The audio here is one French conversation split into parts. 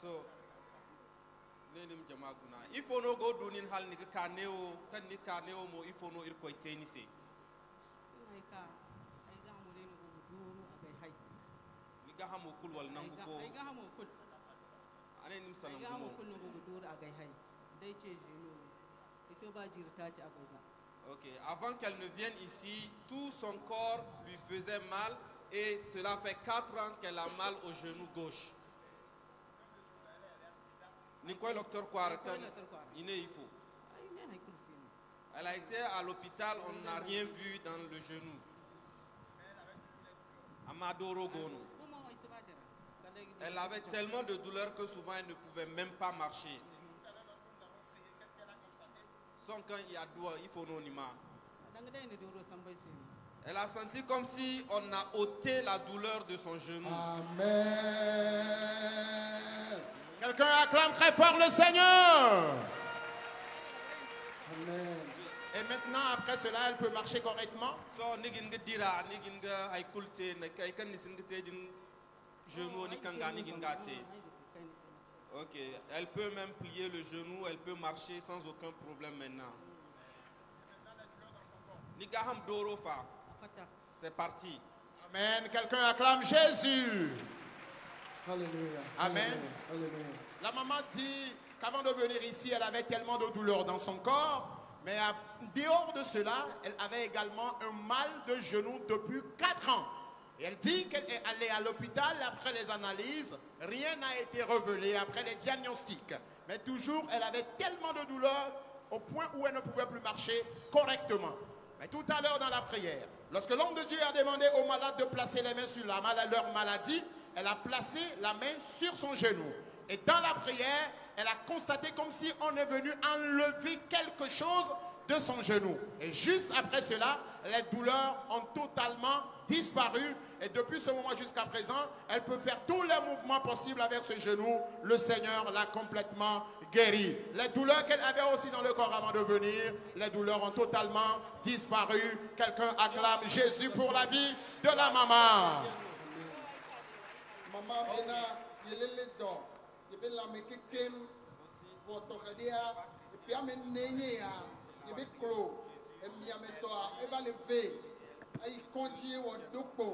So, il faut no go do nin hal ni kaneo kan ni kaneo mo il faut no ir koy tenisi. Ni ga hamo kul wal nangu fo. Ay ga hamo kul. Ane nim sanam. Ay ga hamo kul no go dur agay hay. Dai ce jeno. Ito ba jirta ci agoga. Ok, avant qu'elle ne vienne ici, tout son corps lui faisait mal et cela fait 4 ans qu'elle a mal au genou gauche. Nicolas docteur Kouartan, il faut. Elle a été à l'hôpital, on n'a rien vu dans le genou. Amadoro Gono. Elle avait tellement de douleur que souvent elle ne pouvait même pas marcher. Sans quand il y a doigt, il faut non. Elle a senti comme si on a ôté la douleur de son genou. Amen. Quelqu'un acclame très fort le Seigneur. Amen. Et maintenant, après cela, elle peut marcher correctement. Ok, elle peut même plier le genou, elle peut marcher sans aucun problème maintenant. C'est parti. Amen. Quelqu'un acclame Jésus. Alléluia. Amen. Alléluia. La maman dit qu'avant de venir ici, elle avait tellement de douleur dans son corps, mais en dehors de cela, elle avait également un mal de genou depuis 4 ans. Et elle dit qu'elle est allée à l'hôpital après les analyses, rien n'a été révélé après les diagnostics. Mais toujours, elle avait tellement de douleur au point où elle ne pouvait plus marcher correctement. Mais tout à l'heure dans la prière, lorsque l'homme de Dieu a demandé aux malades de placer les mains sur leur maladie, elle a placé la main sur son genou. Et dans la prière, elle a constaté comme si on est venu enlever quelque chose de son genou. Et juste après cela, les douleurs ont totalement disparu. Et depuis ce moment jusqu'à présent, elle peut faire tous les mouvements possibles avec ce genou. Le Seigneur l'a complètement guéri. Les douleurs qu'elle avait aussi dans le corps avant de venir, les douleurs ont totalement disparu. Quelqu'un acclame Jésus pour la vie de la maman. Maman, il y a les dents. Il y a la mécanisme pour et puis il y a les nénés, il y a les clos, et puis il y a les toits, et puis les vés, et il continue au dopo,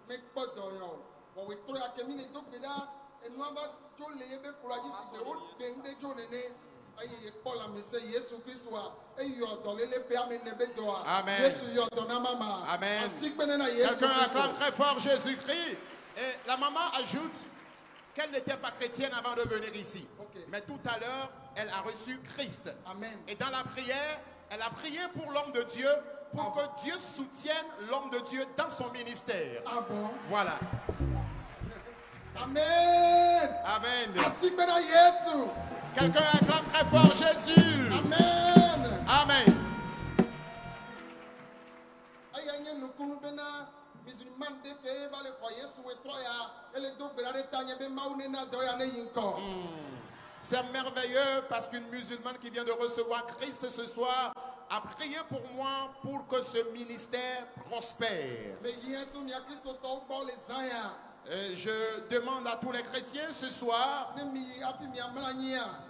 mais pas d'oyo. Bon, il trouve à Kémine et dopo là, et nous avons tous les ébés pour la justice de haute, des jeunes nés. Aïe, Paul a mis Jésus Christ, et il y a donné les pères, mais ne bédo. Amen. Jésus y a donné à maman. Amen. Quelqu'un acclame très fort Jésus-Christ. Et la maman ajoute qu'elle n'était pas chrétienne avant de venir ici. Okay. Mais tout à l'heure, elle a reçu Christ. Amen. Et dans la prière, elle a prié pour l'homme de Dieu, pour que Dieu soutienne l'homme de Dieu dans son ministère. Ah bon? Voilà. Amen. Amen. Quelqu'un acclame très fort Jésus. Amen. Amen. C'est merveilleux parce qu'une musulmane qui vient de recevoir Christ ce soir a prié pour moi pour que ce ministère prospère. Et je demande à tous les chrétiens ce soir,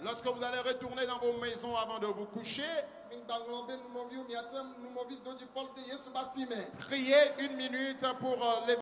lorsque vous allez retourner dans vos maisons avant de vous coucher, priez 1 minute pour les